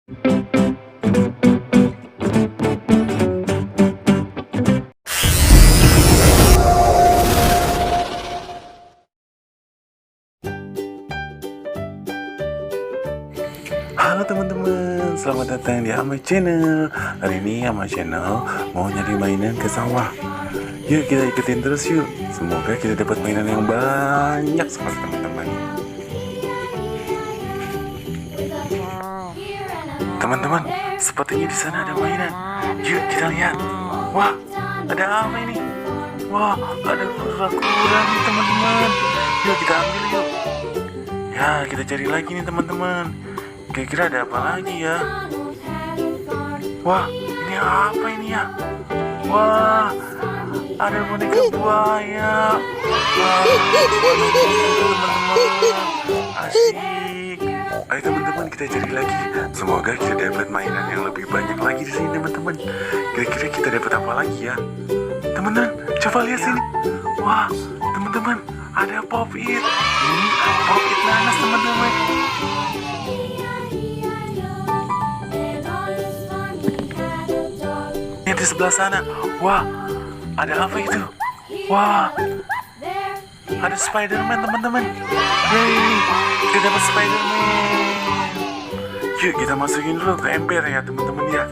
Halo teman-teman, selamat datang di Amai Channel. Hari ini Amai Channel mau nyari mainan ke sawah. Yuk kita ikutin terus yuk. Semoga kita dapat mainan yang banyak seperti teman-teman. Teman-teman, sepertinya di sana ada mainan. Yuk kita lihat. Wah, ada apa ini? Wah, ada kura-kura nih teman-teman. Yuk kita ambil yuk. Ya, kita cari lagi nih teman-teman. Kira-kira ada apa lagi ya? Wah, ini apa ini ya? Wah, ada boneka buaya. Wah, teman-teman, asik. Ayo teman-teman, kita cari lagi. Semoga kita dapat mainan yang lebih banyak lagi di sini teman-teman. Kira-kira kita dapat apa lagi ya? Teman-teman, coba lihat sini. Wah, teman-teman, ada pop-it. Ini pop-it nanas teman-teman. Di sebelah sana, wah, ada apa itu? Wah, ada Spider-Man teman-teman. Yeay, kita dapat Spider-Man. Yuk kita masukin dulu ke ember ya teman-teman ya.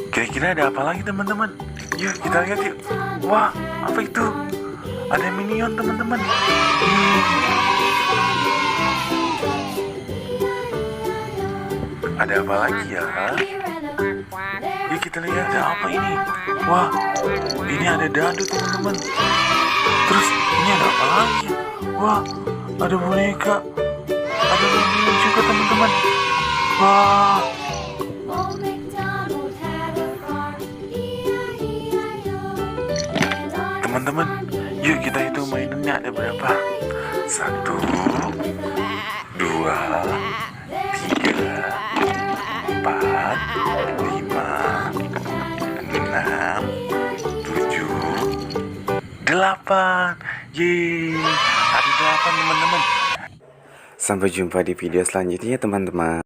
Kira-kira ada apa lagi teman-teman? Yuk kita lihat yuk. Wah, apa itu? Ada Minion teman-teman. Ada apa lagi ya? Yuk kita lihat ada apa ini. Wah, ini ada dadu teman-teman. Terus ini ada apa lagi? Wah, ada boneka. Ada Minion juga teman-teman. Wah, teman-teman, yuk kita hitung mainannya ada berapa. 1, 2, 3, 4, 5, 6, 7, 8. Yeay, ada 8 teman-teman. Sampai jumpa di video selanjutnya teman-teman.